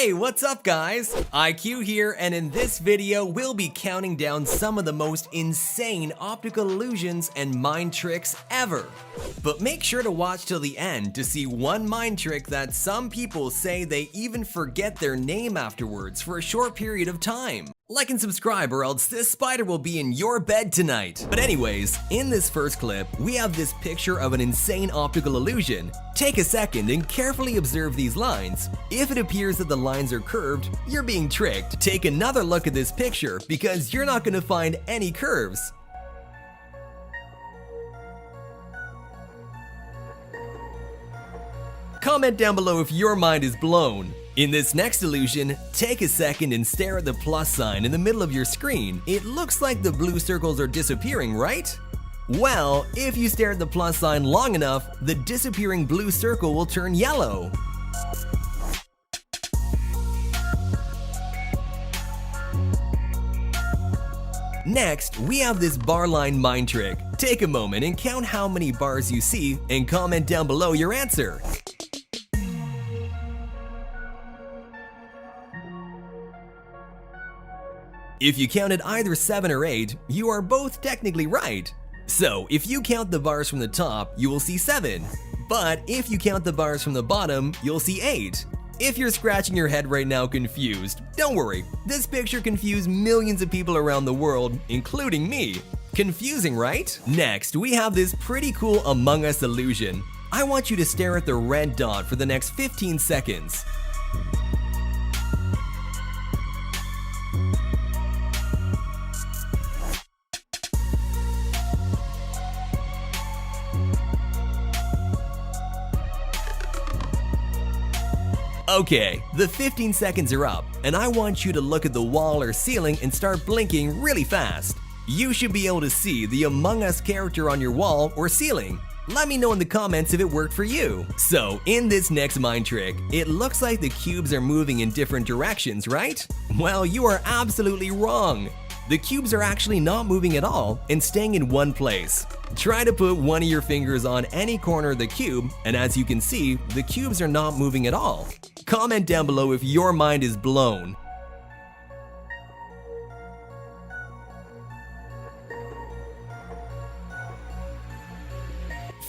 Hey, what's up guys? EyeQ here, and in this video we'll be counting down some of the most insane optical illusions and mind tricks ever. But make sure to watch till the end to see one mind trick that some people say they even forget their name afterwards for a short period of time. Like and subscribe or else this spider will be in your bed tonight. But anyways, in this first clip, we have this picture of an insane optical illusion. Take a second and carefully observe these lines. If it appears that the lines are curved, you're being tricked. Take another look at this picture because you're not going to find any curves. Comment down below if your mind is blown. In this next illusion, take a second and stare at the plus sign in the middle of your screen. It looks like the blue circles are disappearing, right? Well, if you stare at the plus sign long enough, the disappearing blue circle will turn yellow. Next, we have this bar line mind trick. Take a moment and count how many bars you see and comment down below your answer. If you counted either 7 or 8, you are both technically right. So, if you count the bars from the top, you will see 7. But if you count the bars from the bottom, you'll see 8. If you're scratching your head right now confused, don't worry. This picture confused millions of people around the world, including me. Confusing, right? Next, we have this pretty cool Among Us illusion. I want you to stare at the red dot for the next 15 seconds. Okay, the 15 seconds are up, and I want you to look at the wall or ceiling and start blinking really fast. You should be able to see the Among Us character on your wall or ceiling. Let me know in the comments if it worked for you. So, in this next mind trick, it looks like the cubes are moving in different directions, right? Well, you are absolutely wrong. The cubes are actually not moving at all and staying in one place. Try to put one of your fingers on any corner of the cube, and as you can see, the cubes are not moving at all. Comment down below if your mind is blown.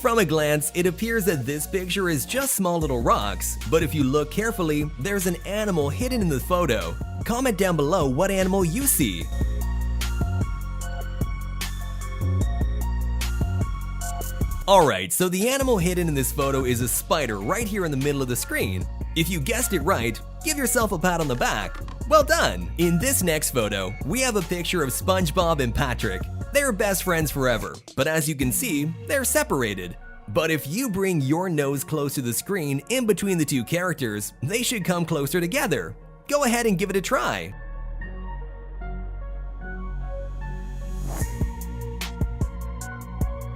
From a glance, it appears that this picture is just small little rocks, but if you look carefully, there's an animal hidden in the photo. Comment down below what animal you see. Alright, so the animal hidden in this photo is a spider right here in the middle of the screen. If you guessed it right, give yourself a pat on the back. Well done! In this next photo, we have a picture of SpongeBob and Patrick. They're best friends forever, but as you can see, they're separated. But if you bring your nose close to the screen in between the two characters, they should come closer together. Go ahead and give it a try.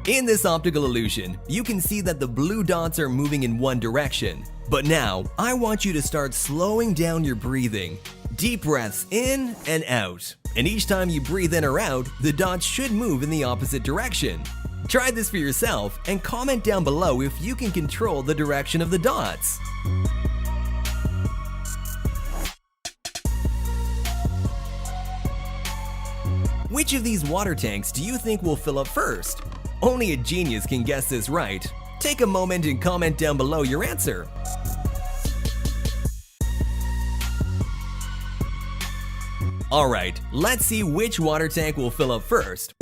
In this optical illusion, you can see that the blue dots are moving in one direction. But now, I want you to start slowing down your breathing. Deep breaths in and out. And each time you breathe in or out, the dots should move in the opposite direction. Try this for yourself and comment down below if you can control the direction of the dots. Which of these water tanks do you think will fill up first? Only a genius can guess this right. Take a moment and comment down below your answer. Alright, let's see which water tank will fill up first.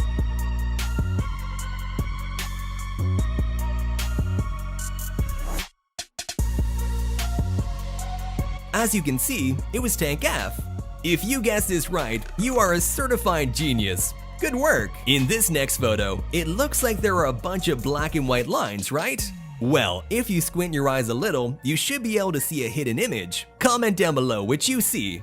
As you can see, it was tank F. If you guessed this right, you are a certified genius. Good work! In this next photo, it looks like there are a bunch of black and white lines, right? Well, if you squint your eyes a little, you should be able to see a hidden image. Comment down below what you see.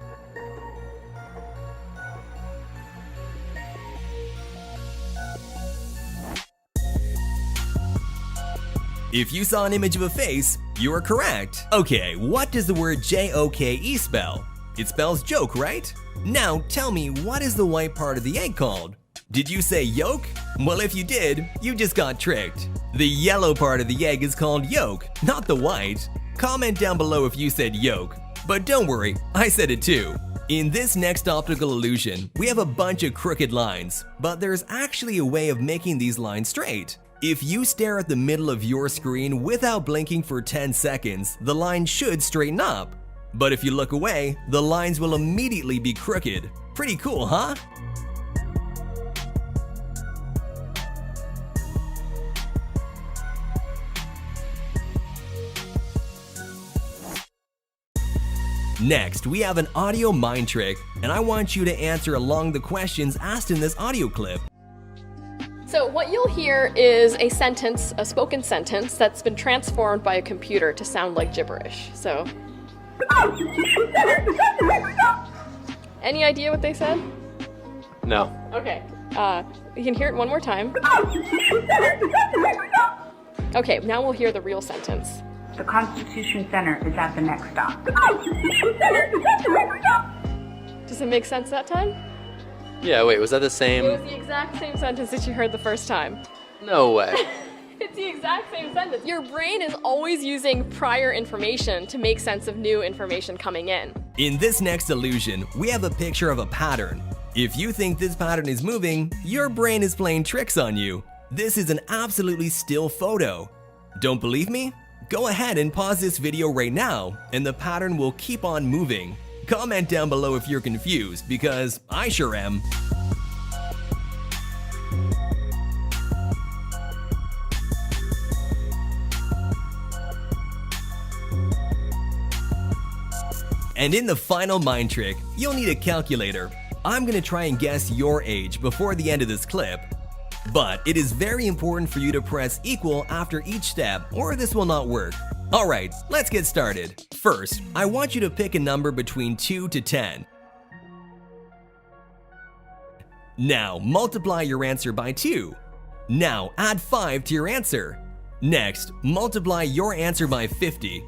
If you saw an image of a face, you are correct. Okay, what does the word J-O-K-E spell? It spells joke, right? Now tell me, what is the white part of the egg called? Did you say yolk? Well, if you did, you just got tricked. The yellow part of the egg is called yolk, not the white. Comment down below if you said yolk. But don't worry, I said it too. In this next optical illusion, we have a bunch of crooked lines, but there's actually a way of making these lines straight. If you stare at the middle of your screen without blinking for 10 seconds, the line should straighten up. But if you look away, the lines will immediately be crooked. Pretty cool, huh? Next, we have an audio mind trick, and I want you to answer along the questions asked in this audio clip. So what you'll hear is a sentence, a spoken sentence, that's been transformed by a computer to sound like gibberish. So, any idea what they said? No. Okay, you can hear it one more time. Okay, now we'll hear the real sentence. The Constitution Center is at the next stop. Does it make sense that time? Yeah, wait, was that the same? It was the exact same sentence that you heard the first time. No way. It's the exact same sentence. Your brain is always using prior information to make sense of new information coming in. In this next illusion, we have a picture of a pattern. If you think this pattern is moving, your brain is playing tricks on you. This is an absolutely still photo. Don't believe me? Go ahead and pause this video right now, and the pattern will keep on moving. Comment down below if you're confused, because I sure am. And in the final mind trick, you'll need a calculator. I'm gonna try and guess your age before the end of this clip. But it is very important for you to press equal after each step, or this will not work. Alright, let's get started. First, I want you to pick a number between 2 to 10. Now, multiply your answer by 2. Now, add 5 to your answer. Next, multiply your answer by 50.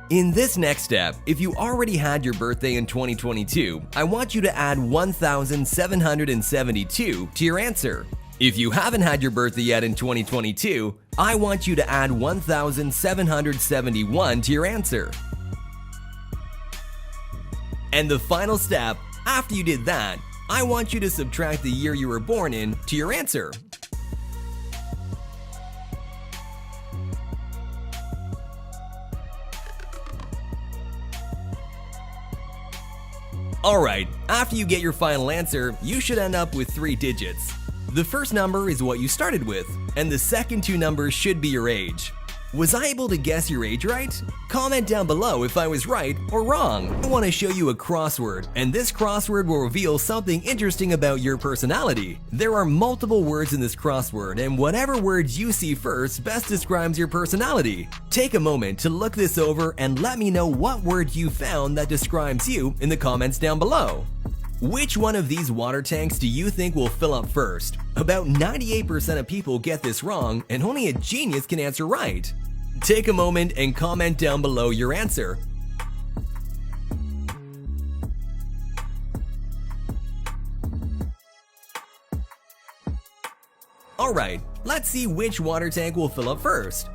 In this next step, if you already had your birthday in 2022, I want you to add 1,772 to your answer. If you haven't had your birthday yet in 2022, I want you to add 1,771 to your answer. And the final step, after you did that, I want you to subtract the year you were born in to your answer. Alright, after you get your final answer, you should end up with 3 digits. The first number is what you started with, and the second 2 numbers should be your age. Was I able to guess your age right? Comment down below if I was right or wrong. I want to show you a crossword, and this crossword will reveal something interesting about your personality. There are multiple words in this crossword, and whatever words you see first best describes your personality. Take a moment to look this over and let me know what word you found that describes you in the comments down below. Which one of these water tanks do you think will fill up first? About 98% of people get this wrong, and only a genius can answer right. Take a moment and comment down below your answer. Alright, let's see which water tank will fill up first.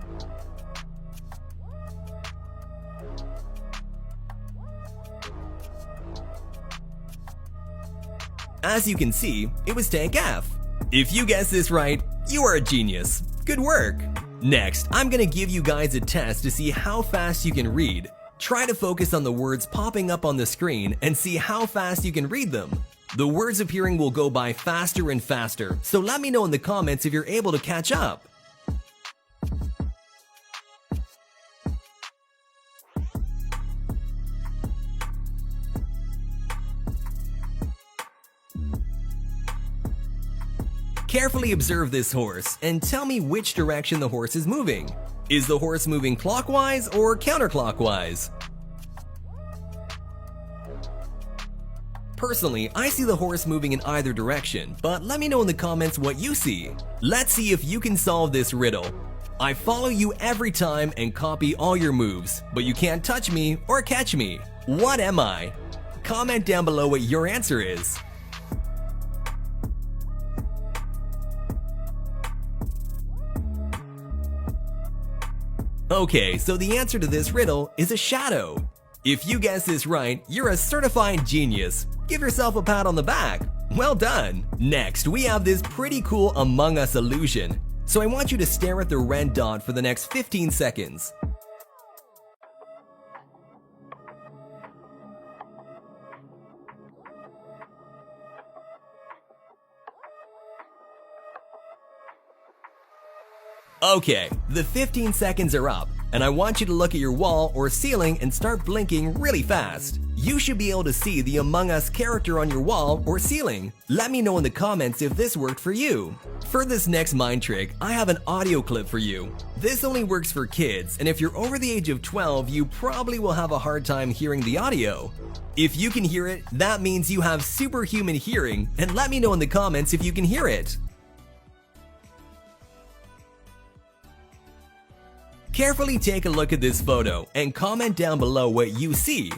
As you can see, it was tank F. If you guessed this right, you are a genius. Good work! Next, I'm gonna give you guys a test to see how fast you can read. Try to focus on the words popping up on the screen and see how fast you can read them. The words appearing will go by faster and faster, so let me know in the comments if you're able to catch up. Carefully observe this horse and tell me which direction the horse is moving. Is the horse moving clockwise or counterclockwise? Personally, I see the horse moving in either direction, but let me know in the comments what you see. Let's see if you can solve this riddle. I follow you every time and copy all your moves, but you can't touch me or catch me. What am I? Comment down below what your answer is. Okay, so the answer to this riddle is a shadow. If you guess this right, you're a certified genius. Give yourself a pat on the back. Well done! Next, we have this pretty cool Among Us illusion. So I want you to stare at the red dot for the next 15 seconds. Okay, the 15 seconds are up, and I want you to look at your wall or ceiling and start blinking really fast. You should be able to see the Among Us character on your wall or ceiling. Let me know in the comments if this worked for you. For this next mind trick, I have an audio clip for you. This only works for kids, and if you're over the age of 12, you probably will have a hard time hearing the audio. If you can hear it, that means you have superhuman hearing, and let me know in the comments if you can hear it. Carefully take a look at this photo and comment down below what you see.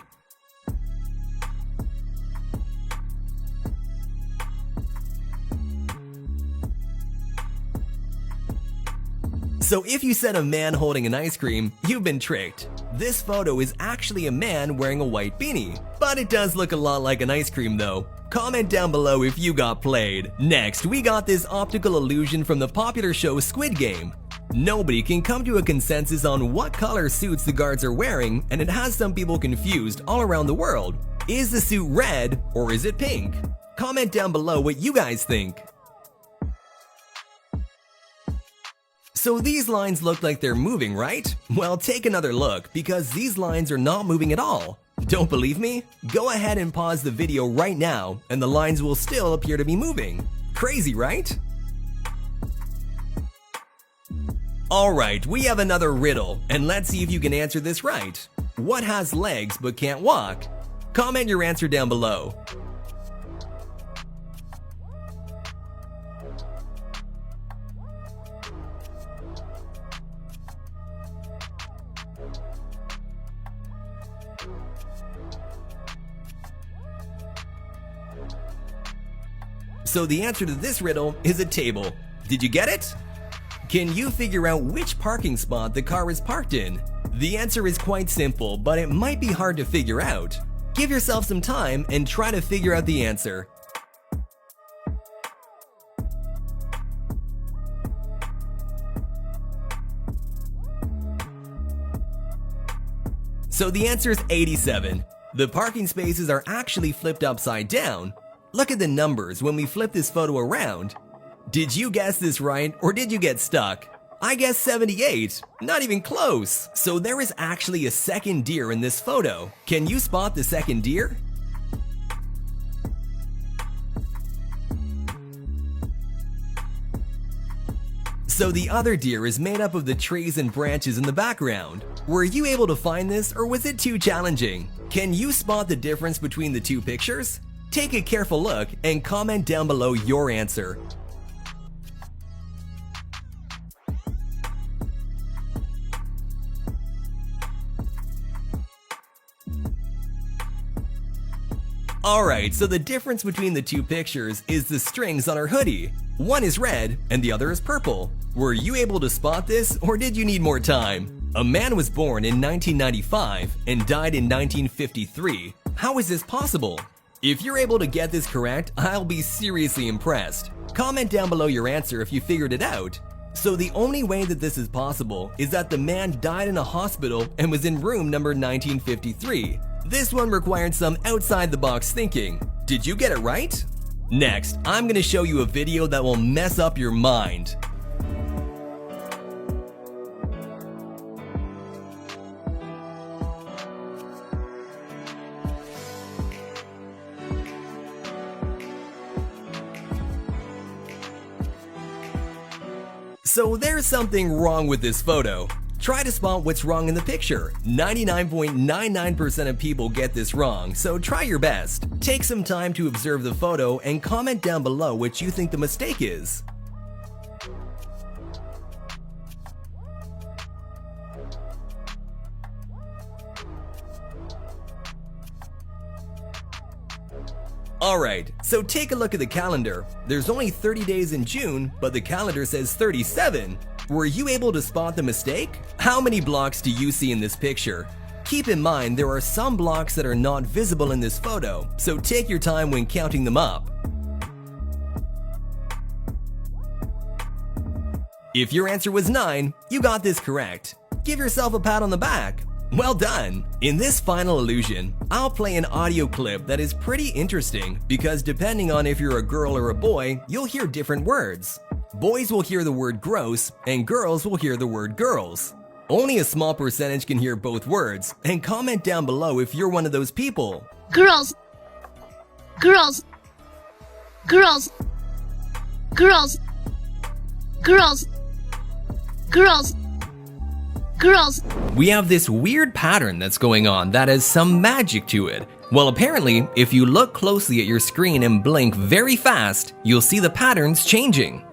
So if you said a man holding an ice cream, you've been tricked. This photo is actually a man wearing a white beanie, but it does look a lot like an ice cream though. Comment down below if you got played. Next, we got this optical illusion from the popular show Squid Game. Nobody can come to a consensus on what color suits the guards are wearing, and it has some people confused all around the world. Is the suit red or is it pink? Comment down below what you guys think. So these lines look like they're moving, right? Well, take another look, because these lines are not moving at all. Don't believe me? Go ahead and pause the video right now, and the lines will still appear to be moving. Crazy, right? Alright, we have another riddle, and let's see if you can answer this right. What has legs but can't walk? Comment your answer down below. So the answer to this riddle is a table. Did you get it? Can you figure out which parking spot the car is parked in? The answer is quite simple, but it might be hard to figure out. Give yourself some time and try to figure out the answer. So the answer is 87. The parking spaces are actually flipped upside down. Look at the numbers when we flip this photo around. Did you guess this right, or did you get stuck? I guessed 78, not even close. So there is actually a second deer in this photo. Can you spot the second deer? So the other deer is made up of the trees and branches in the background. Were you able to find this, or was it too challenging? Can you spot the difference between the two pictures? Take a careful look and comment down below your answer. Alright, so the difference between the two pictures is the strings on our hoodie. One is red and the other is purple. Were you able to spot this, or did you need more time? A man was born in 1995 and died in 1953. How is this possible? If you're able to get this correct, I'll be seriously impressed. Comment down below your answer if you figured it out. So the only way that this is possible is that the man died in a hospital and was in room number 1953. This one required some outside-the-box thinking. Did you get it right? Next, I'm going to show you a video that will mess up your mind. So there's something wrong with this photo. Try to spot what's wrong in the picture. 99.99% of people get this wrong, so try your best. Take some time to observe the photo and comment down below what you think the mistake is. Alright, so take a look at the calendar. There's only 30 days in June, but the calendar says 37. Were you able to spot the mistake? How many blocks do you see in this picture? Keep in mind there are some blocks that are not visible in this photo, so take your time when counting them up. If your answer was 9, you got this correct. Give yourself a pat on the back. Well done! In this final illusion, I'll play an audio clip that is pretty interesting because depending on if you're a girl or a boy, you'll hear different words. Boys will hear the word gross and girls will hear the word girls. Only a small percentage can hear both words, and comment down below if you're one of those people. Girls. Girls. Girls. Girls. Girls. Girls. Girls. We have this weird pattern that's going on that has some magic to it. Well, apparently, if you look closely at your screen and blink very fast, you'll see the patterns changing.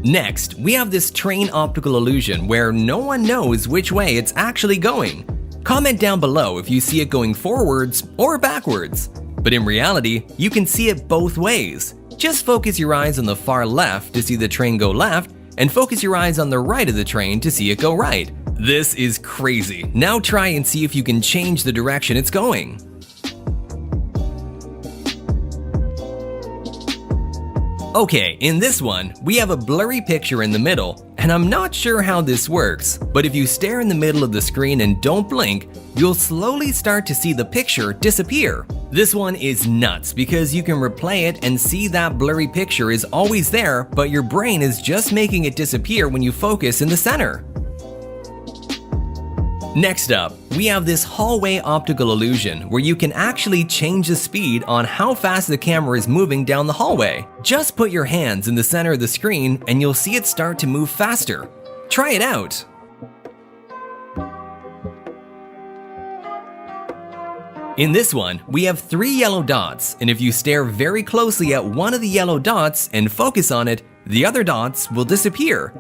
Next, we have this train optical illusion where no one knows which way it's actually going. Comment down below if you see it going forwards or backwards. But in reality, you can see it both ways. Just focus your eyes on the far left to see the train go left, and focus your eyes on the right of the train to see it go right. This is crazy. Now try and see if you can change the direction it's going. Okay, in this one, we have a blurry picture in the middle, and I'm not sure how this works, but if you stare in the middle of the screen and don't blink, you'll slowly start to see the picture disappear. This one is nuts because you can replay it and see that blurry picture is always there, but your brain is just making it disappear when you focus in the center. Next up, we have this hallway optical illusion where you can actually change the speed on how fast the camera is moving down the hallway. Just put your hands in the center of the screen and you'll see it start to move faster. Try it out. In this one, we have 3 yellow dots, and if you stare very closely at one of the yellow dots and focus on it, the other dots will disappear.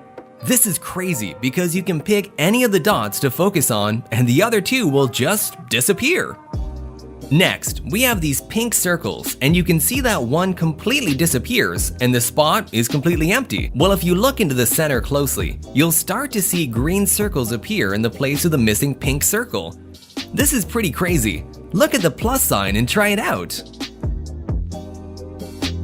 This is crazy because you can pick any of the dots to focus on and the other 2 will just disappear. Next, we have these pink circles and you can see that one completely disappears and the spot is completely empty. Well, if you look into the center closely, you'll start to see green circles appear in the place of the missing pink circle. This is pretty crazy. Look at the plus sign and try it out.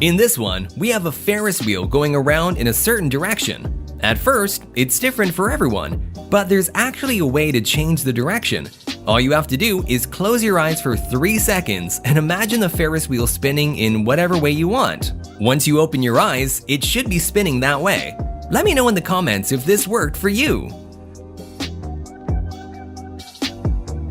In this one, we have a Ferris wheel going around in a certain direction. At first, it's different for everyone, but there's actually a way to change the direction. All you have to do is close your eyes for 3 seconds and imagine the Ferris wheel spinning in whatever way you want. Once you open your eyes, it should be spinning that way. Let me know in the comments if this worked for you.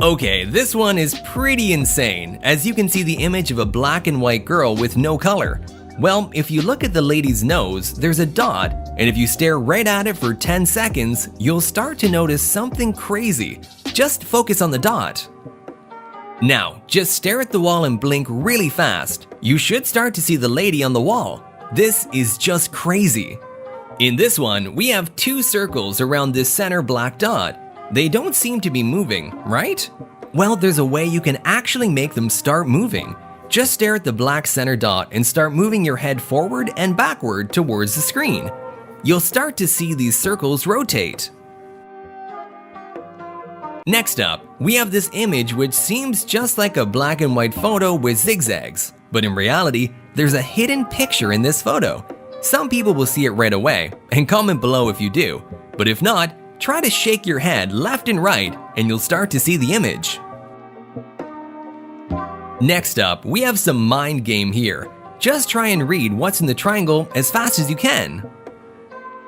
Okay, this one is pretty insane, as you can see the image of a black and white girl with no color. Well, if you look at the lady's nose, there's a dot, and if you stare right at it for 10 seconds, you'll start to notice something crazy. Just focus on the dot. Now, just stare at the wall and blink really fast. You should start to see the lady on the wall. This is just crazy. In this one, we have 2 circles around this center black dot. They don't seem to be moving, right? Well, there's a way you can actually make them start moving. Just stare at the black center dot and start moving your head forward and backward towards the screen. You'll start to see these circles rotate. Next up, we have this image which seems just like a black and white photo with zigzags, but in reality, there's a hidden picture in this photo. Some people will see it right away, and comment below if you do, but if not, try to shake your head left and right and you'll start to see the image. Next up, we have some mind game here. Just try and read what's in the triangle as fast as you can.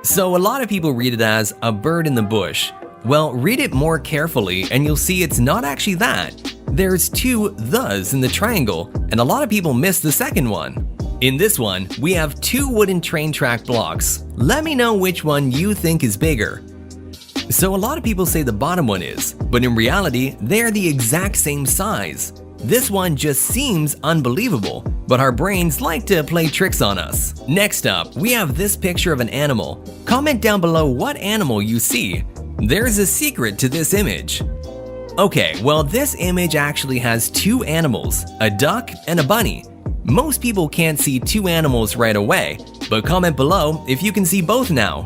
So a lot of people read it as a bird in the bush. Well, read it more carefully and you'll see it's not actually that. There's 2 thes in the triangle and a lot of people miss the second one. In this one, we have 2 wooden train track blocks. Let me know which one you think is bigger. So a lot of people say the bottom one is, but in reality, they're the exact same size. This one just seems unbelievable, but our brains like to play tricks on us. Next up, we have this picture of an animal. Comment down below what animal you see. There's a secret to this image. Okay, well this image actually has 2 animals, a duck and a bunny. Most people can't see 2 animals right away, but comment below if you can see both now.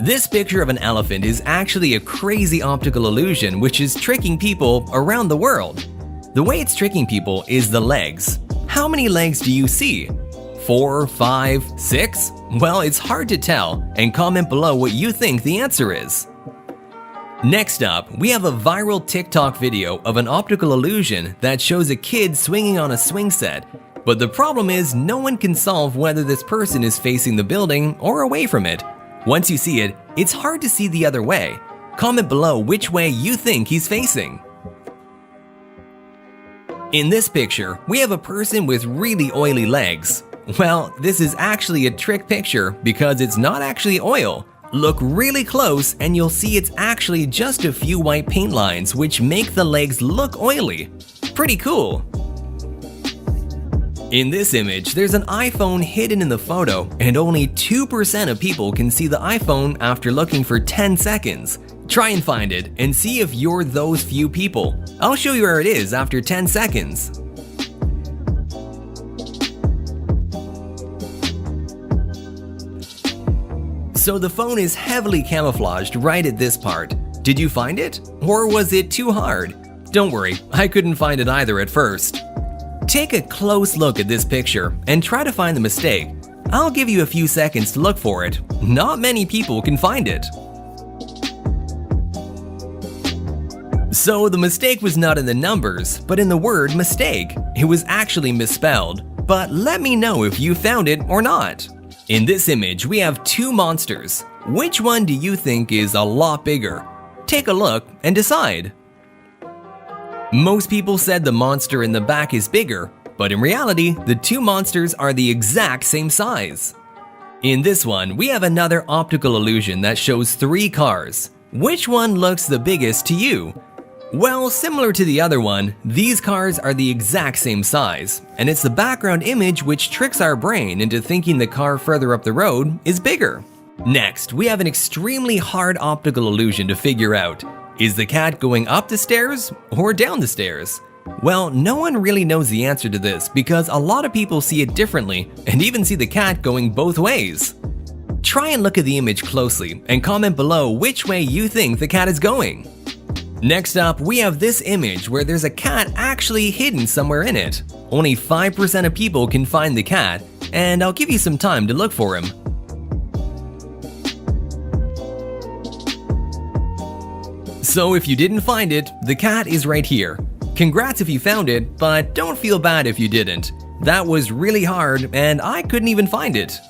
This picture of an elephant is actually a crazy optical illusion which is tricking people around the world. The way it's tricking people is the legs. How many legs do you see? 4, 5, 6? Well, it's hard to tell, and comment below what you think the answer is. Next up, we have a viral TikTok video of an optical illusion that shows a kid swinging on a swing set. But the problem is no one can solve whether this person is facing the building or away from it. Once you see it, it's hard to see the other way. Comment below which way you think he's facing. In this picture, we have a person with really oily legs. Well, this is actually a trick picture because it's not actually oil. Look really close and you'll see it's actually just a few white paint lines which make the legs look oily. Pretty cool. In this image, there's an iPhone hidden in the photo, and only 2% of people can see the iPhone after looking for 10 seconds. Try and find it, and see if you're those few people. I'll show you where it is after 10 seconds. So the phone is heavily camouflaged right at this part. Did you find it? Or was it too hard? Don't worry, I couldn't find it either at first. Take a close look at this picture and try to find the mistake. I'll give you a few seconds to look for it. Not many people can find it. So the mistake was not in the numbers, but in the word mistake. It was actually misspelled. But let me know if you found it or not. In this image, we have two monsters. Which one do you think is a lot bigger? Take a look and decide. Most people said the monster in the back is bigger, but in reality, the two monsters are the exact same size. In this one, we have another optical illusion that shows 3 cars. Which one looks the biggest to you? Well, similar to the other one, these cars are the exact same size, and it's the background image which tricks our brain into thinking the car further up the road is bigger. Next, we have an extremely hard optical illusion to figure out. Is the cat going up the stairs or down the stairs? Well, no one really knows the answer to this because a lot of people see it differently and even see the cat going both ways. Try and look at the image closely and comment below which way you think the cat is going. Next up, we have this image where there's a cat actually hidden somewhere in it. Only 5% of people can find the cat, and I'll give you some time to look for him. So if you didn't find it, the cat is right here. Congrats if you found it, but don't feel bad if you didn't. That was really hard and I couldn't even find it.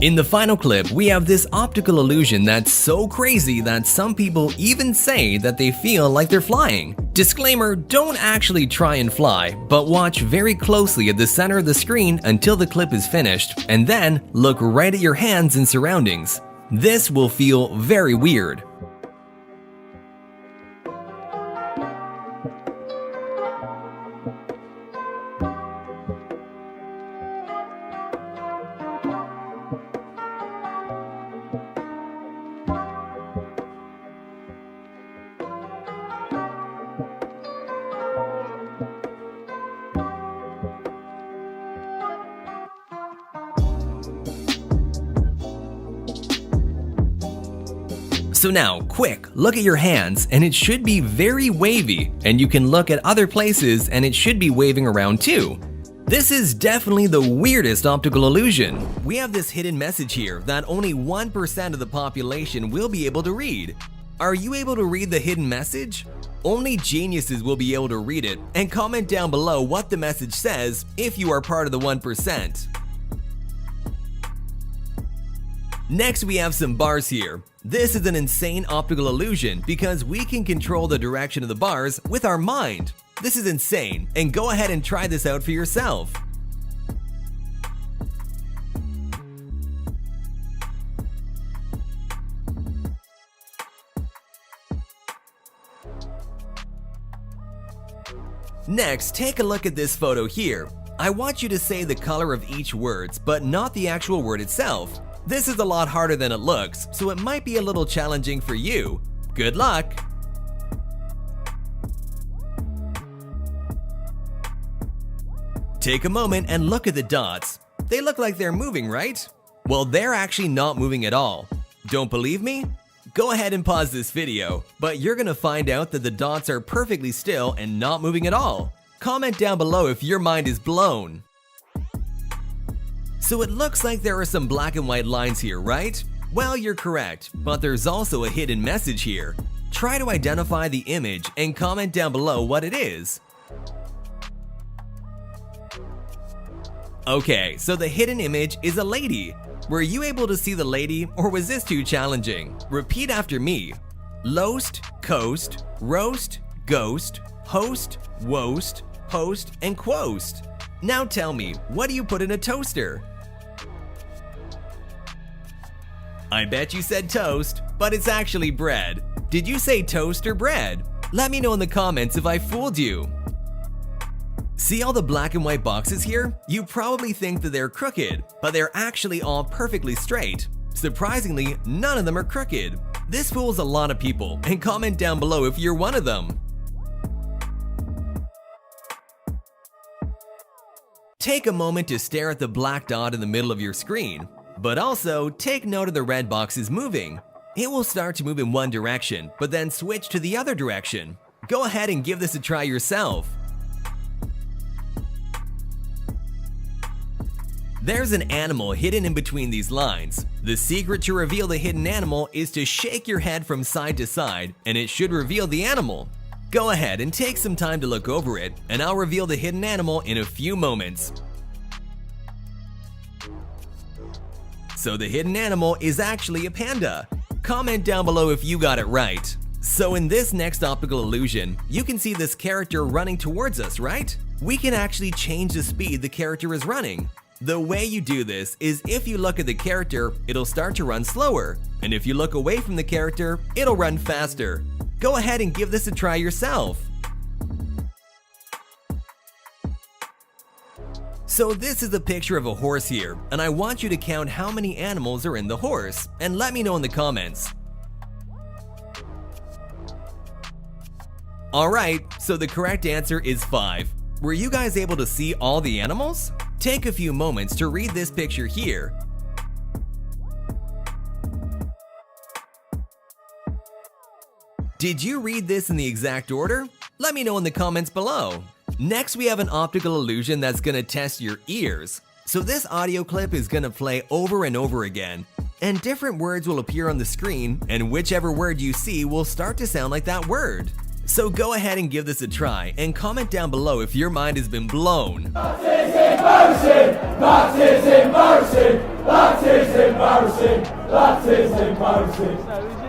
In the final clip, we have this optical illusion that's so crazy that some people even say that they feel like they're flying. Disclaimer, don't actually try and fly, but watch very closely at the center of the screen until the clip is finished, and then look right at your hands and surroundings. This will feel very weird. So now, quick, look at your hands and it should be very wavy, and you can look at other places and it should be waving around too. This is definitely the weirdest optical illusion. We have this hidden message here that only 1% of the population will be able to read. Are you able to read the hidden message? Only geniuses will be able to read it, and comment down below what the message says if you are part of the 1%. Next, we have some bars here. This is an insane optical illusion because we can control the direction of the bars with our mind. This is insane, and go ahead and try this out for yourself. Next, take a look at this photo here. I want you to say the color of each word, but not the actual word itself. This is a lot harder than it looks, so it might be a little challenging for you. Good luck! Take a moment and look at the dots. They look like they're moving, right? Well, they're actually not moving at all. Don't believe me? Go ahead and pause this video, but you're gonna find out that the dots are perfectly still and not moving at all. Comment down below if your mind is blown. So it looks like there are some black and white lines here, right? Well, you're correct, but there's also a hidden message here. Try to identify the image and comment down below what it is. Okay, so the hidden image is a lady. Were you able to see the lady, or was this too challenging? Repeat after me. Loast, coast, roast, ghost, host, woast, post, and quost. Now tell me, what do you put in a toaster? I bet you said toast, but it's actually bread. Did you say toast or bread? Let me know in the comments if I fooled you. See all the black and white boxes here? You probably think that they're crooked, but they're actually all perfectly straight. Surprisingly, none of them are crooked. This fools a lot of people, and comment down below if you're one of them. Take a moment to stare at the black dot in the middle of your screen, but also take note of the red boxes moving. It will start to move in one direction, but then switch to the other direction. Go ahead and give this a try yourself. There's an animal hidden in between these lines. The secret to reveal the hidden animal is to shake your head from side to side, and it should reveal the animal. Go ahead and take some time to look over it, and I'll reveal the hidden animal in a few moments. So the hidden animal is actually a panda. Comment down below if you got it right. So in this next optical illusion, you can see this character running towards us, right? We can actually change the speed the character is running. The way you do this is if you look at the character, it'll start to run slower, and if you look away from the character, it'll run faster. Go ahead and give this a try yourself. So this is a picture of a horse here, and I want you to count how many animals are in the horse, and let me know in the comments. Alright, so the correct answer is 5. Were you guys able to see all the animals? Take a few moments to read this picture here. Did you read this in the exact order? Let me know in the comments below. Next, we have an optical illusion that's gonna test your ears. So this audio clip is gonna play over and over again, and different words will appear on the screen, and whichever word you see will start to sound like that word. So go ahead and give this a try, and comment down below if your mind has been blown. That is embarrassing! That is embarrassing! That is embarrassing! That is embarrassing!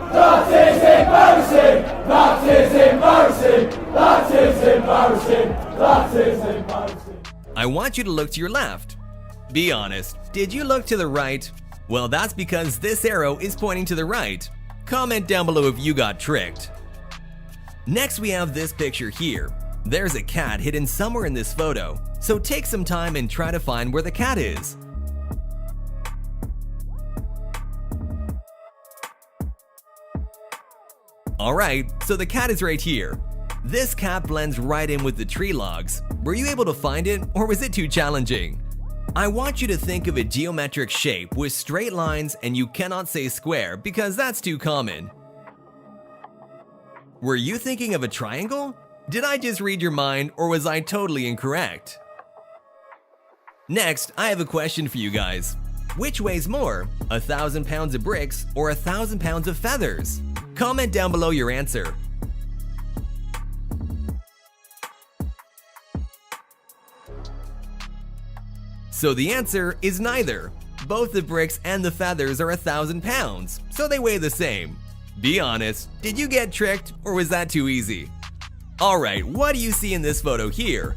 That is embarrassing! That is embarrassing! That is embarrassing! That is embarrassing! I want you to look to your left. Be honest, did you look to the right? Well, that's because this arrow is pointing to the right. Comment down below if you got tricked. Next, we have this picture here. There's a cat hidden somewhere in this photo, so take some time and try to find where the cat is. Alright, so the cat is right here. This cat blends right in with the tree logs. Were you able to find it, or was it too challenging? I want you to think of a geometric shape with straight lines, and you cannot say square because that's too common. Were you thinking of a triangle? Did I just read your mind, or was I totally incorrect? Next, I have a question for you guys. Which weighs more, 1,000 pounds of bricks or 1,000 pounds of feathers? Comment down below your answer. So the answer is neither. Both the bricks and the feathers are 1,000 pounds, so they weigh the same. Be honest, did you get tricked, or was that too easy? Alright, what do you see in this photo here?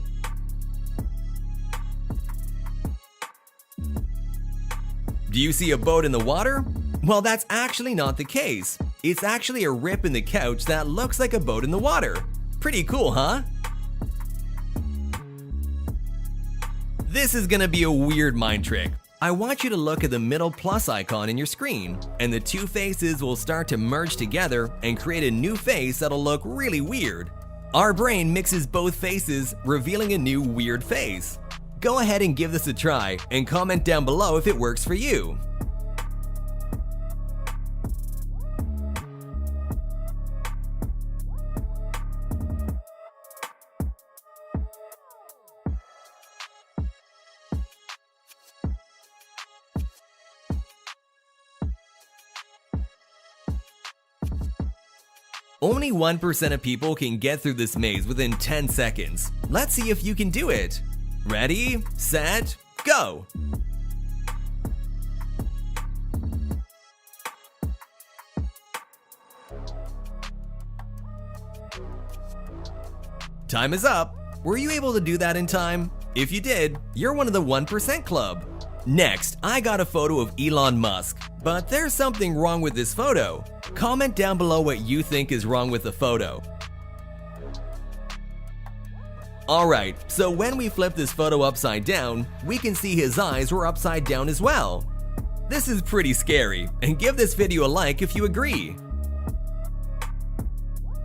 Do you see a boat in the water? Well, that's actually not the case. It's actually a rip in the couch that looks like a boat in the water. Pretty cool, huh? This is gonna be a weird mind trick. I want you to look at the middle plus icon in your screen, and the two faces will start to merge together and create a new face that'll look really weird. Our brain mixes both faces, revealing a new weird face. Go ahead and give this a try, and comment down below if it works for you. Only 1% of people can get through this maze within 10 seconds. Let's see if you can do it. Ready, set, go! Time is up. Were you able to do that in time? If you did, you're one of the 1% club. Next, I got a photo of Elon Musk, but there's something wrong with this photo. Comment down below what you think is wrong with the photo. Alright, so when we flip this photo upside down, we can see his eyes were upside down as well. This is pretty scary, and give this video a like if you agree.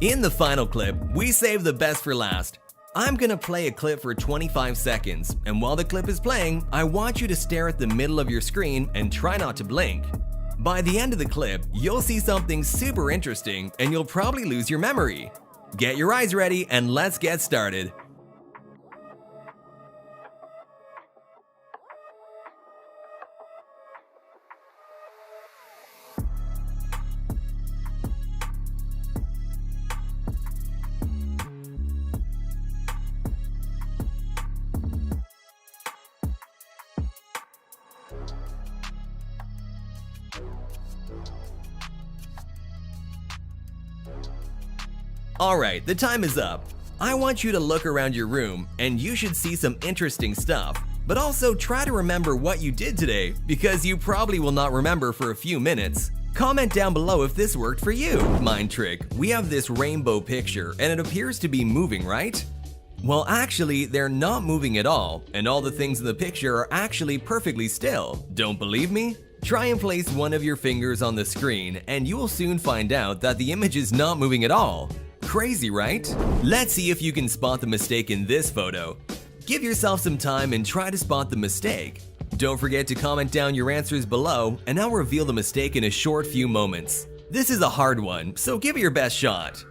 In the final clip, we saved the best for last. I'm gonna play a clip for 25 seconds, and while the clip is playing, I want you to stare at the middle of your screen and try not to blink. By the end of the clip, you'll see something super interesting and you'll probably lose your memory. Get your eyes ready and let's get started. Alright, the time is up. I want you to look around your room and you should see some interesting stuff. But also try to remember what you did today because you probably will not remember for a few minutes. Comment down below if this worked for you. Mind trick, we have this rainbow picture and it appears to be moving, right? Well, actually, they're not moving at all, and all the things in the picture are actually perfectly still. Don't believe me? Try and place one of your fingers on the screen and you will soon find out that the image is not moving at all. Crazy, right? Let's see if you can spot the mistake in this photo. Give yourself some time and try to spot the mistake. Don't forget to comment down your answers below and I'll reveal the mistake in a short few moments. This is a hard one, so give it your best shot.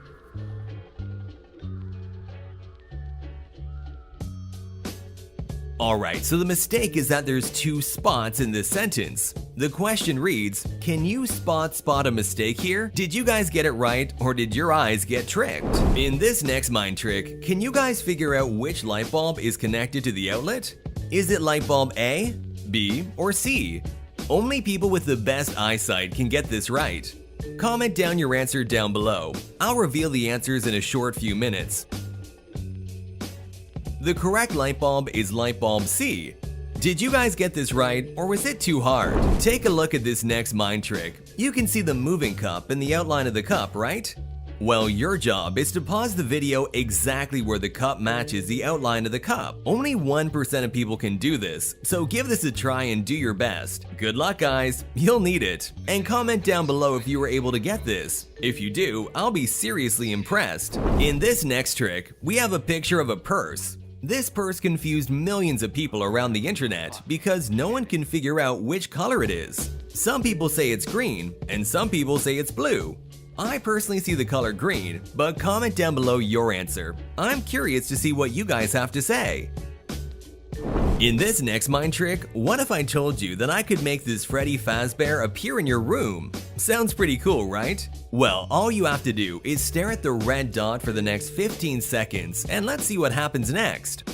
Alright, so the mistake is that there's two spots in this sentence. The question reads, can you spot a mistake here? Did you guys get it right or did your eyes get tricked? In this next mind trick, can you guys figure out which light bulb is connected to the outlet? Is it light bulb A, B, or C? Only people with the best eyesight can get this right. Comment down your answer down below. I'll reveal the answers in a short few minutes. The correct light bulb is light bulb C. Did you guys get this right or was it too hard? Take a look at this next mind trick. You can see the moving cup and the outline of the cup, right? Well, your job is to pause the video exactly where the cup matches the outline of the cup. Only 1% of people can do this, so give this a try and do your best. Good luck, guys, you'll need it. And comment down below if you were able to get this. If you do, I'll be seriously impressed. In this next trick, we have a picture of a purse. This purse confused millions of people around the internet because no one can figure out which color it is. Some people say it's green, and some people say it's blue. I personally see the color green, but comment down below your answer. I'm curious to see what you guys have to say. In this next mind trick, what if I told you that I could make this Freddy Fazbear appear in your room? Sounds pretty cool, right? Well, all you have to do is stare at the red dot for the next 15 seconds and let's see what happens next.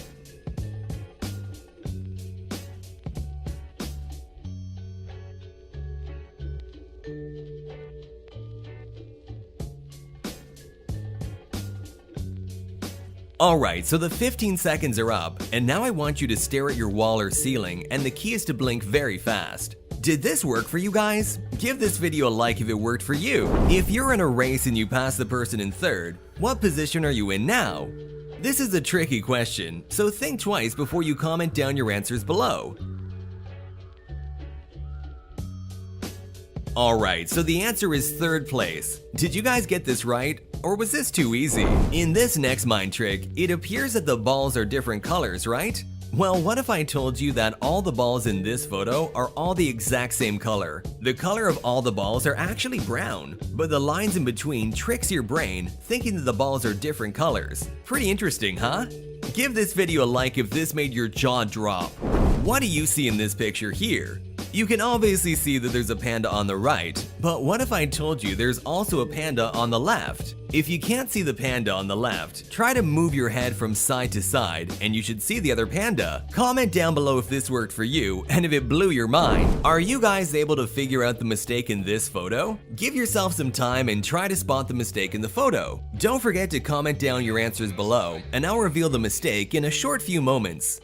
Alright, so the 15 seconds are up, and now I want you to stare at your wall or ceiling, and the key is to blink very fast. Did this work for you guys? Give this video a like if it worked for you. If you're in a race and you pass the person in third, what position are you in now? This is a tricky question, so think twice before you comment down your answers below. Alright, so the answer is third place. Did you guys get this right? Or was this too easy? In this next mind trick, it appears that the balls are different colors, right? Well, what if I told you that all the balls in this photo are all the exact same color? The color of all the balls are actually brown, but the lines in between tricks your brain thinking that the balls are different colors. Pretty interesting, huh? Give this video a like if this made your jaw drop. What do you see in this picture here? You can obviously see that there's a panda on the right, but what if I told you there's also a panda on the left? If you can't see the panda on the left, try to move your head from side to side and you should see the other panda. Comment down below if this worked for you and if it blew your mind. Are you guys able to figure out the mistake in this photo? Give yourself some time and try to spot the mistake in the photo. Don't forget to comment down your answers below and I'll reveal the mistake in a short few moments.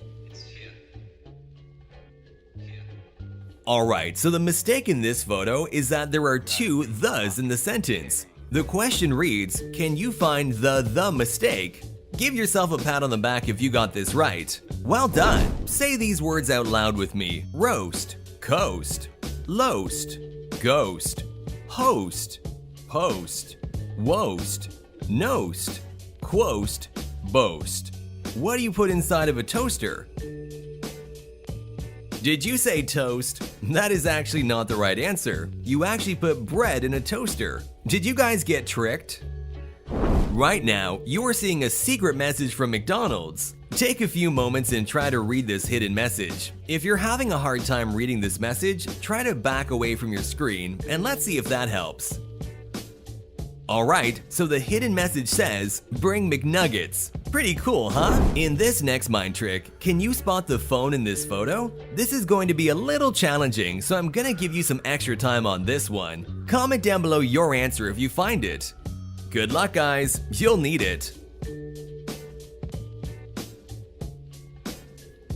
Alright, so the mistake in this photo is that there are two thes in the sentence. The question reads, can you find the mistake? Give yourself a pat on the back if you got this right. Well done! Say these words out loud with me. Roast, coast, loast, ghost, host, post, woast, nost, quost, boast. What do you put inside of a toaster? Did you say toast? That is actually not the right answer. You actually put bread in a toaster. Did you guys get tricked? Right now, you are seeing a secret message from McDonald's. Take a few moments and try to read this hidden message. If you're having a hard time reading this message, try to back away from your screen and let's see if that helps. Alright, so the hidden message says, bring McNuggets. Pretty cool, huh? In this next mind trick, can you spot the phone in this photo? This is going to be a little challenging, so I'm gonna give you some extra time on this one. Comment down below your answer if you find it. Good luck guys, you'll need it.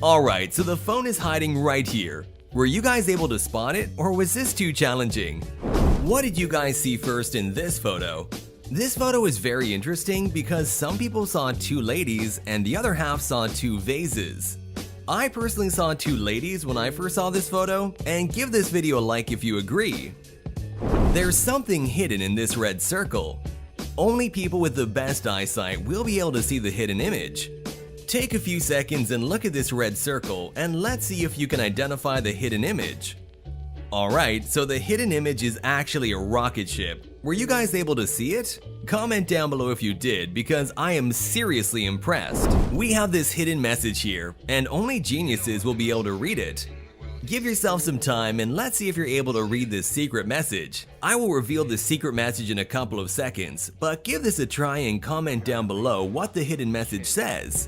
Alright, so the phone is hiding right here. Were you guys able to spot it, or was this too challenging? What did you guys see first in this photo? This photo is very interesting because some people saw two ladies and the other half saw two vases. I personally saw two ladies when I first saw this photo, and give this video a like if you agree. There's something hidden in this red circle. Only people with the best eyesight will be able to see the hidden image. Take a few seconds and look at this red circle and let's see if you can identify the hidden image. Alright, so the hidden image is actually a rocket ship. Were you guys able to see it? Comment down below if you did, because I am seriously impressed. We have this hidden message here, and only geniuses will be able to read it. Give yourself some time and let's see if you're able to read this secret message. I will reveal the secret message in a couple of seconds, but give this a try and comment down below what the hidden message says.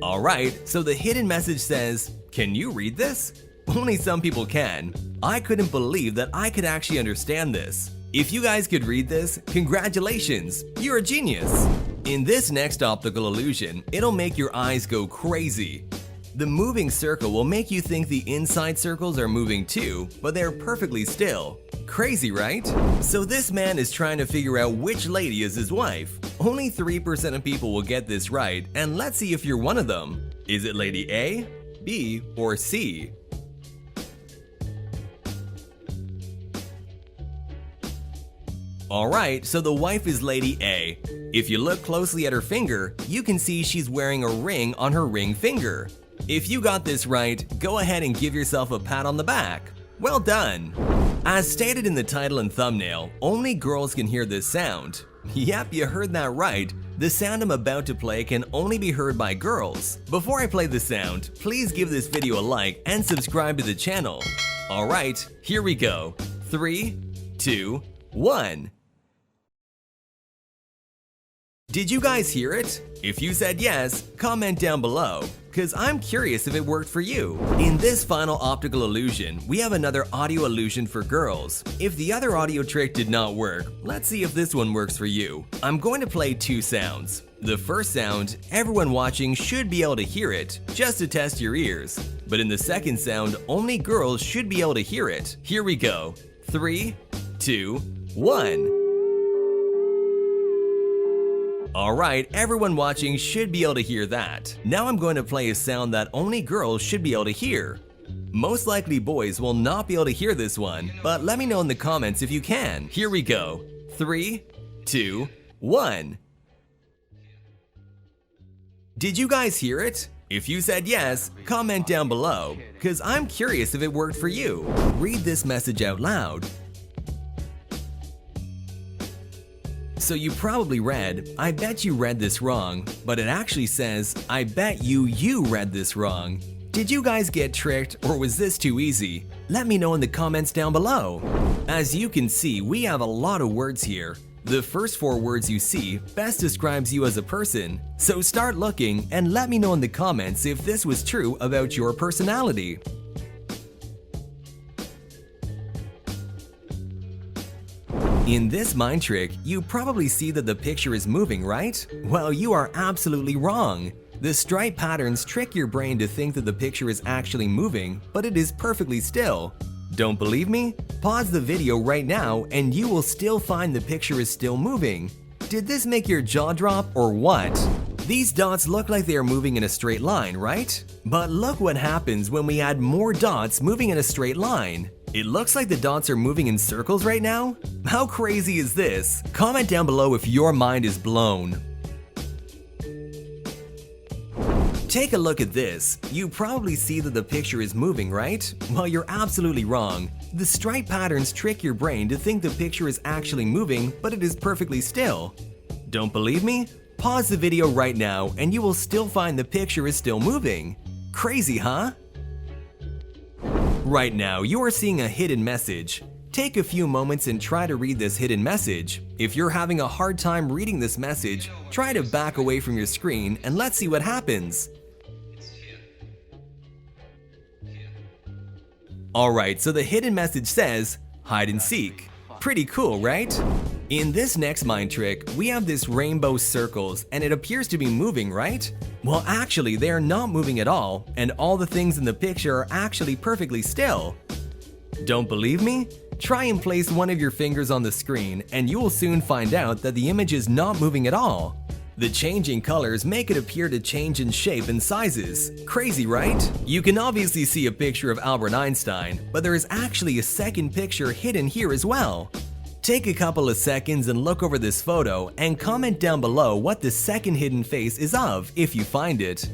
Alright, so the hidden message says, can you read this? Only some people can. I couldn't believe that I could actually understand this. If you guys could read this, congratulations, you're a genius. In this next optical illusion, it'll make your eyes go crazy. The moving circle will make you think the inside circles are moving too, but they're perfectly still. Crazy, right? So this man is trying to figure out which lady is his wife. Only 3% of people will get this right, and let's see if you're one of them. Is it lady A, B, or C? Alright, so the wife is lady A. If you look closely at her finger, you can see she's wearing a ring on her ring finger. If you got this right, go ahead and give yourself a pat on the back. Well done! As stated in the title and thumbnail, only girls can hear this sound. Yep, you heard that right. The sound I'm about to play can only be heard by girls. Before I play the sound, please give this video a like and subscribe to the channel. Alright, here we go. 3, 2, 1. Did you guys hear it? If you said yes, comment down below, cause I'm curious if it worked for you. In this final optical illusion, we have another audio illusion for girls. If the other audio trick did not work, let's see if this one works for you. I'm going to play two sounds. The first sound, everyone watching should be able to hear it, just to test your ears. But in the second sound, only girls should be able to hear it. Here we go. 3, 2, 1. Alright, everyone watching should be able to hear that. Now I'm going to play a sound that only girls should be able to hear. Most likely boys will not be able to hear this one, but let me know in the comments if you can. Here we go. 3, 2, 1. Did you guys hear it? If you said yes, comment down below, cause I'm curious if it worked for you. Read this message out loud. So you probably read, I bet you read this wrong, but it actually says, I bet you read this wrong. Did you guys get tricked, or was this too easy? Let me know in the comments down below. As you can see, we have a lot of words here. The first 4 words you see best describes you as a person, so start looking and let me know in the comments if this was true about your personality. In this mind trick, you probably see that the picture is moving, right? Well, you are absolutely wrong. The stripe patterns trick your brain to think that the picture is actually moving, but it is perfectly still. Don't believe me? Pause the video right now and you will still find the picture is still moving. Did this make your jaw drop or what? These dots look like they are moving in a straight line, right? But look what happens when we add more dots moving in a straight line. It looks like the dots are moving in circles right now? How crazy is this? Comment down below if your mind is blown. Take a look at this. You probably see that the picture is moving, right? Well, you're absolutely wrong. The stripe patterns trick your brain to think the picture is actually moving, but it is perfectly still. Don't believe me? Pause the video right now and you will still find the picture is still moving. Crazy, huh? Right now, you are seeing a hidden message. Take a few moments and try to read this hidden message. If you're having a hard time reading this message, try to back away from your screen and let's see what happens. Alright, so the hidden message says, hide and seek. Pretty cool, right? In this next mind trick, we have this rainbow circles and it appears to be moving, right? Well, actually, they are not moving at all, and all the things in the picture are actually perfectly still. Don't believe me? Try and place one of your fingers on the screen and you will soon find out that the image is not moving at all. The changing colors make it appear to change in shape and sizes. Crazy, right? You can obviously see a picture of Albert Einstein, but there is actually a second picture hidden here as well. Take a couple of seconds and look over this photo and comment down below what the second hidden face is of if you find it.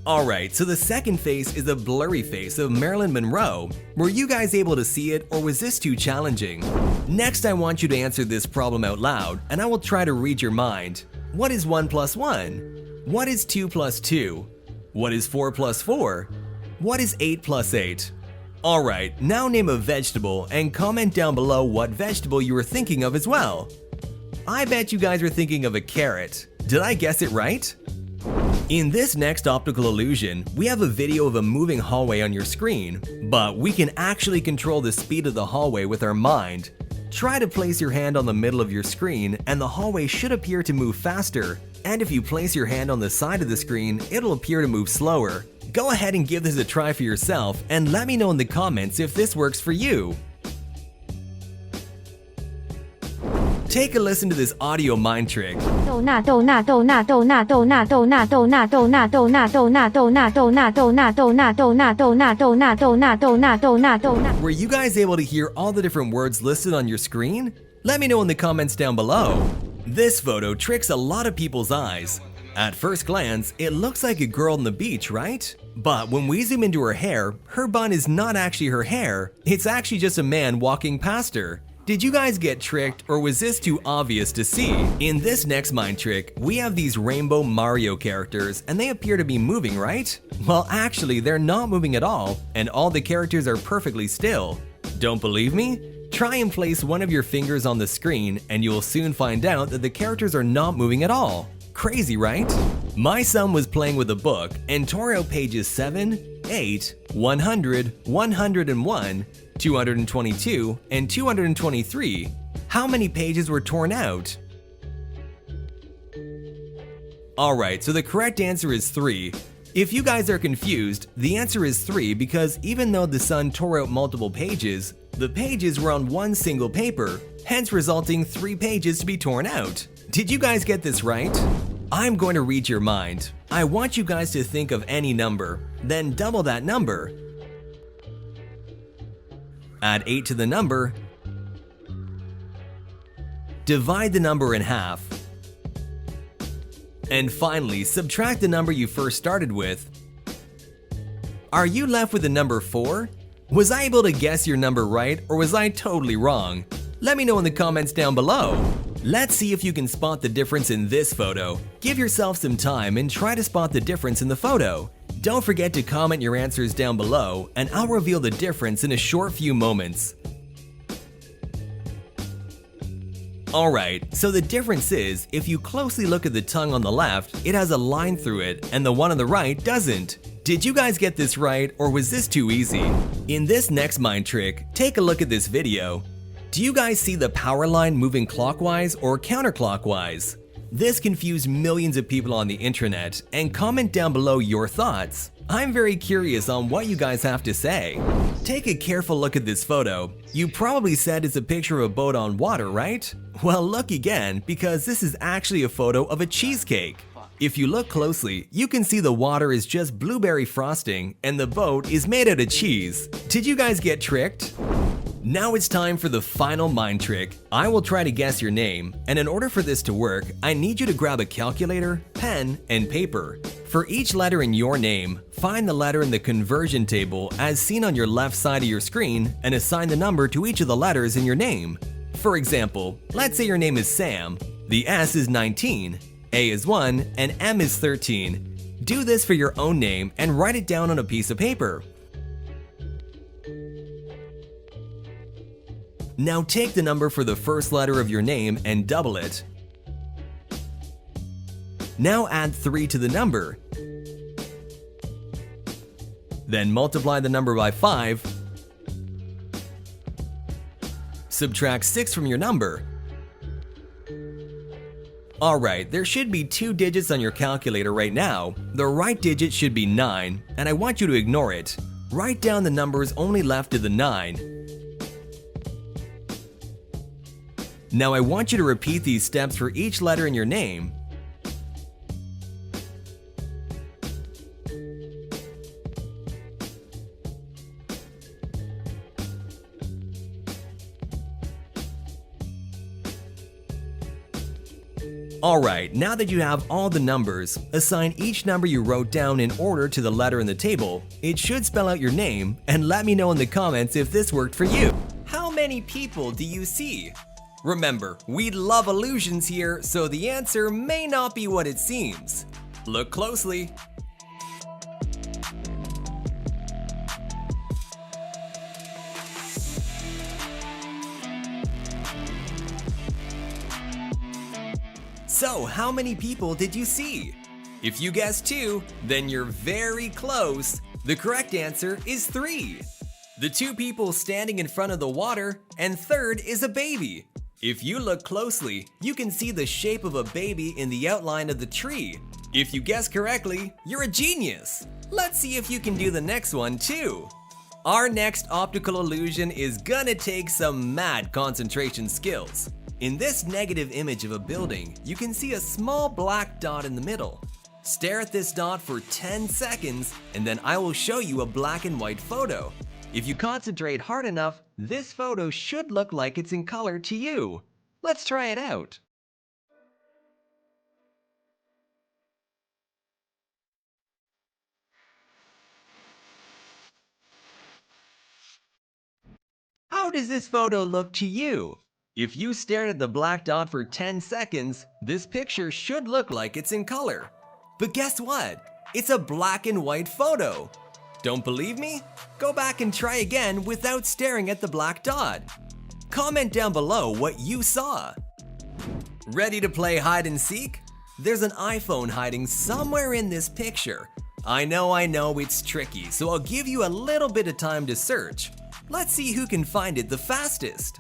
Alright, so the second face is a blurry face of Marilyn Monroe. Were you guys able to see it, or was this too challenging? Next, I want you to answer this problem out loud, and I will try to read your mind. What is 1 plus 1? What is 2 plus 2? What is 4 plus 4? What is 8 plus 8? Alright, now name a vegetable and comment down below what vegetable you were thinking of as well. I bet you guys were thinking of a carrot. Did I guess it right? In this next optical illusion, we have a video of a moving hallway on your screen, but we can actually control the speed of the hallway with our mind. Try to place your hand on the middle of your screen and the hallway should appear to move faster, and if you place your hand on the side of the screen, it'll appear to move slower. Go ahead and give this a try for yourself and let me know in the comments if this works for you. Take a listen to this audio mind trick. Were you guys able to hear all the different words listed on your screen? Let me know in the comments down below. This photo tricks a lot of people's eyes. At first glance, it looks like a girl on the beach, right? But when we zoom into her hair, her bun is not actually her hair, it's actually just a man walking past her. Did you guys get tricked, or was this too obvious to see? In this next mind trick, we have these rainbow Mario characters and they appear to be moving, right? Well, actually, they're not moving at all, and all the characters are perfectly still. Don't believe me? Try and place one of your fingers on the screen and you will soon find out that the characters are not moving at all. Crazy, right? My son was playing with a book and tore out pages 7, 8, 100, 101, 222, and 223. How many pages were torn out? Alright, so the correct answer is 3. If you guys are confused, the answer is 3 because even though the son tore out multiple pages, the pages were on one single paper, hence resulting 3 pages to be torn out. Did you guys get this right? I'm going to read your mind. I want you guys to think of any number, then double that number. Add 8 to the number. Divide the number in half. And finally, subtract the number you first started with. Are you left with the number 4? Was I able to guess your number right, or was I totally wrong? Let me know in the comments down below. Let's see if you can spot the difference in this photo. Give yourself some time and try to spot the difference in the photo. Don't forget to comment your answers down below, and I'll reveal the difference in a short few moments. Alright, so the difference is, if you closely look at the tongue on the left, it has a line through it, and the one on the right doesn't. Did you guys get this right, or was this too easy? In this next mind trick, take a look at this video. Do you guys see the power line moving clockwise or counterclockwise? This confused millions of people on the internet, and comment down below your thoughts. I'm very curious on what you guys have to say. Take a careful look at this photo. You probably said it's a picture of a boat on water, right? Well, look again, because this is actually a photo of a cheesecake. If you look closely, you can see the water is just blueberry frosting and the boat is made out of cheese. Did you guys get tricked? Now it's time for the final mind trick. I will try to guess your name, and in order for this to work, I need you to grab a calculator, pen, and paper. For each letter in your name, find the letter in the conversion table as seen on your left side of your screen and assign the number to each of the letters in your name. For example, let's say your name is Sam. The S is 19, A is 1, and M is 13. Do this for your own name and write it down on a piece of paper. Now take the number for the first letter of your name and double it. Now add 3 to the number. Then multiply the number by 5. Subtract 6 from your number. Alright, there should be 2 digits on your calculator right now. The right digit should be 9, and I want you to ignore it. Write down the numbers only left to the 9. Now I want you to repeat these steps for each letter in your name. Alright, now that you have all the numbers, assign each number you wrote down in order to the letter in the table. It should spell out your name, and let me know in the comments if this worked for you. How many people do you see? Remember, we love illusions here, so the answer may not be what it seems. Look closely. So, how many people did you see? If you guessed 2, then you're very close. The correct answer is 3. The 2 people standing in front of the water, and third is a baby. If you look closely, you can see the shape of a baby in the outline of the tree. If you guess correctly, you're a genius. Let's see if you can do the next one too. Our next optical illusion is gonna take some mad concentration skills. In this negative image of a building, you can see a small black dot in the middle. Stare at this dot for 10 seconds, and then I will show you a black and white photo. If you concentrate hard enough, this photo should look like it's in color to you. Let's try it out. How does this photo look to you? If you stared at the black dot for 10 seconds, this picture should look like it's in color. But guess what? It's a black and white photo. Don't believe me? Go back and try again without staring at the black dot. Comment down below what you saw. Ready to play hide and seek? There's an iPhone hiding somewhere in this picture. I know it's tricky, so I'll give you a little bit of time to search. Let's see who can find it the fastest.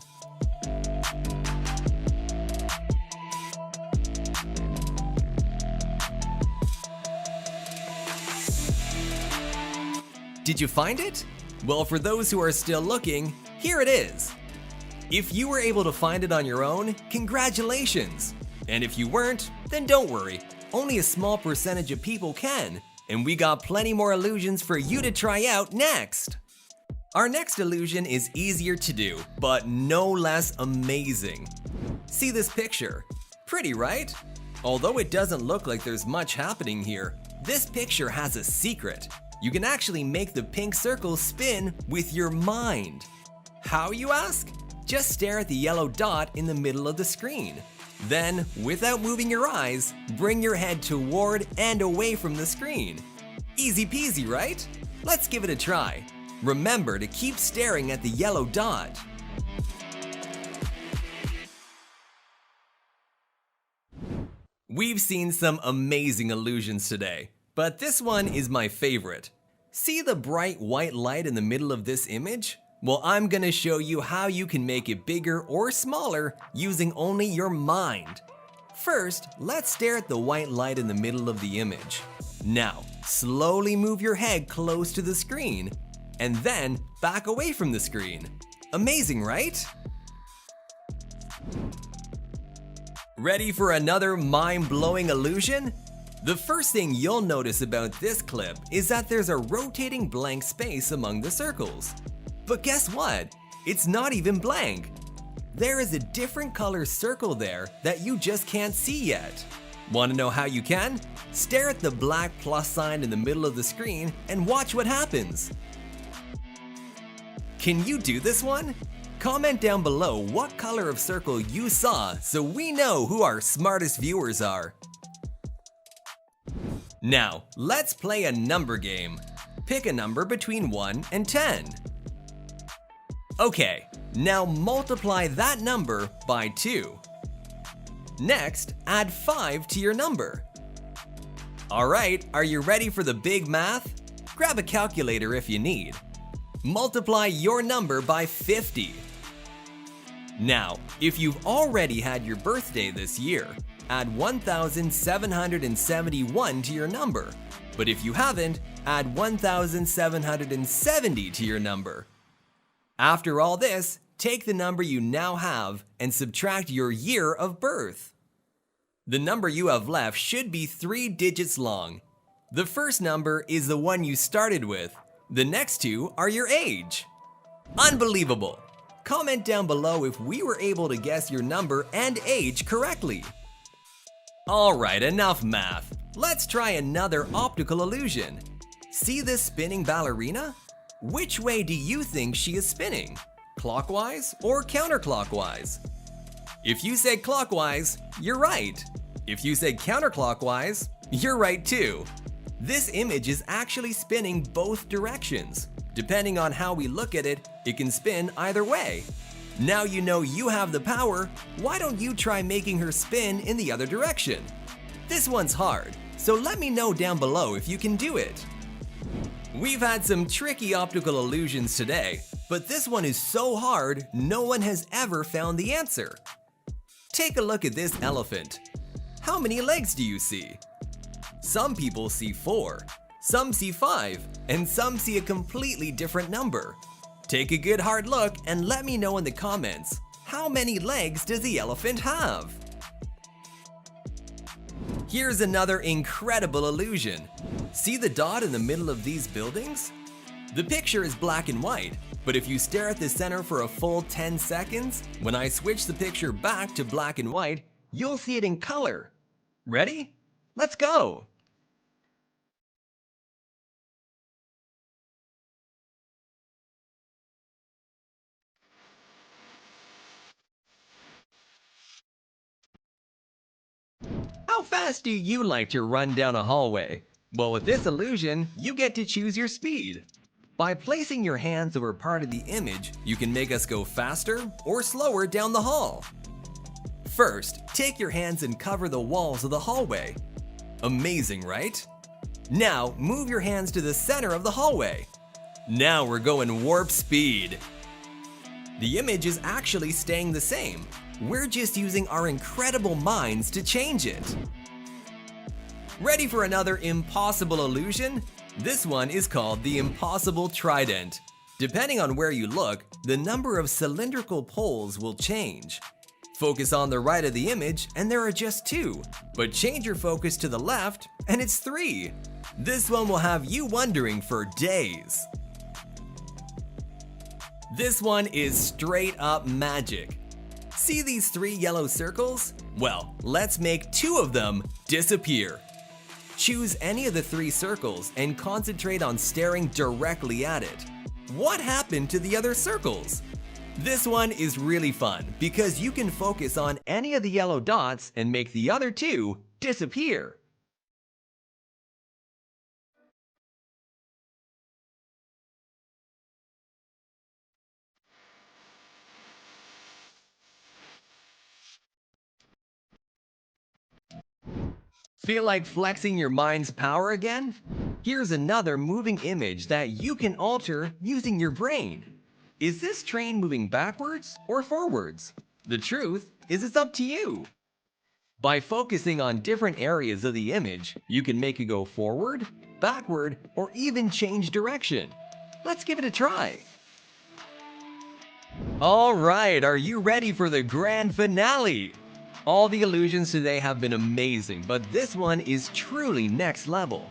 Did you find it? Well, for those who are still looking, here it is. If you were able to find it on your own, congratulations! And if you weren't, then don't worry. Only a small percentage of people can, and we got plenty more illusions for you to try out next! Our next illusion is easier to do, but no less amazing. See this picture? Pretty, right? Although it doesn't look like there's much happening here, this picture has a secret. You can actually make the pink circle spin with your mind. How, you ask? just stare at the yellow dot in the middle of the screen. Then, without moving your eyes, bring your head toward and away from the screen. Easy peasy, right? Let's give it a try. Remember to keep staring at the yellow dot. We've seen some amazing illusions today, but this one is my favorite. See the bright white light in the middle of this image? Well, I'm gonna show you how you can make it bigger or smaller using only your mind. First, let's stare at the white light in the middle of the image. Now, slowly move your head close to the screen, and then back away from the screen. Amazing, right? Ready for another mind-blowing illusion? The first thing you'll notice about this clip is that there's a rotating blank space among the circles. But guess what? It's not even blank. There is a different color circle there that you just can't see yet. Want to know how you can? Stare at the black plus sign in the middle of the screen and watch what happens. Can you do this one? Comment down below what color of circle you saw so we know who our smartest viewers are. Now, let's play a number game. Pick a number between 1 and 10. Okay, now multiply that number by 2. Next, add 5 to your number. Alright, are you ready for the big math? Grab a calculator if you need. Multiply your number by 50. Now, if you've already had your birthday this year, add 1,771 to your number. But if you haven't, add 1,770 to your number. After all this, take the number you now have and subtract your year of birth. The number you have left should be 3 digits long. The first number is the one you started with. The next two are your age. Unbelievable! Comment down below if we were able to guess your number and age correctly. Alright, enough math. Let's try another optical illusion. See this spinning ballerina? Which way do you think she is spinning? Clockwise or counterclockwise? If you said clockwise, you're right. If you said counterclockwise, you're right too. This image is actually spinning both directions. Depending on how we look at it, it can spin either way. Now you know you have the power, why don't you try making her spin in the other direction? This one's hard, so let me know down below if you can do it. We've had some tricky optical illusions today, but this one is so hard, no one has ever found the answer. Take a look at this elephant. How many legs do you see? Some people see 4, some see 5, and some see a completely different number. Take a good hard look and let me know in the comments, how many legs does the elephant have? Here's another incredible illusion. See the dot in the middle of these buildings? The picture is black and white, but if you stare at the center for a full 10 seconds, when I switch the picture back to black and white, you'll see it in color. Ready? Let's go! How fast do you like to run down a hallway? Well, with this illusion, you get to choose your speed. By placing your hands over part of the image, you can make us go faster or slower down the hall. First, take your hands and cover the walls of the hallway. Amazing, right? Now, move your hands to the center of the hallway. Now we're going warp speed. The image is actually staying the same. We're just using our incredible minds to change it. Ready for another impossible illusion? This one is called the impossible trident. Depending on where you look, the number of cylindrical poles will change. Focus on the right of the image and there are just 2, but change your focus to the left and it's 3. This one will have you wondering for days. This one is straight up magic. See these 3 yellow circles? Well, let's make 2 of them disappear. Choose any of the 3 circles and concentrate on staring directly at it. What happened to the other circles? This one is really fun because you can focus on any of the yellow dots and make the other two disappear. Feel like flexing your mind's power again? Here's another moving image that you can alter using your brain. Is this train moving backwards or forwards? The truth is it's up to you. By focusing on different areas of the image, you can make it go forward, backward, or even change direction. Let's give it a try. All right, are you ready for the grand finale? All the illusions today have been amazing, but this one is truly next level.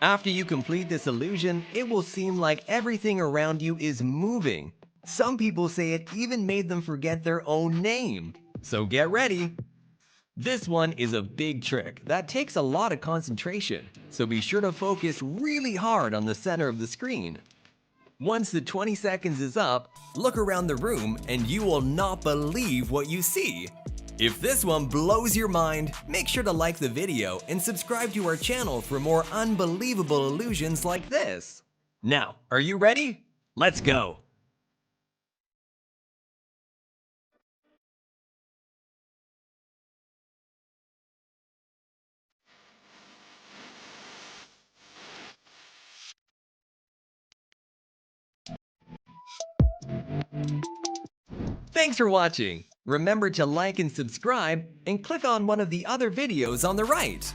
After you complete this illusion, it will seem like everything around you is moving. Some people say it even made them forget their own name. So get ready. This one is a big trick that takes a lot of concentration, so be sure to focus really hard on the center of the screen. Once the 20 seconds is up, look around the room and you will not believe what you see. If this one blows your mind, make sure to like the video and subscribe to our channel for more unbelievable illusions like this. Now, are you ready? Let's go! Thanks for watching. Remember to like and subscribe and click on one of the other videos on the right.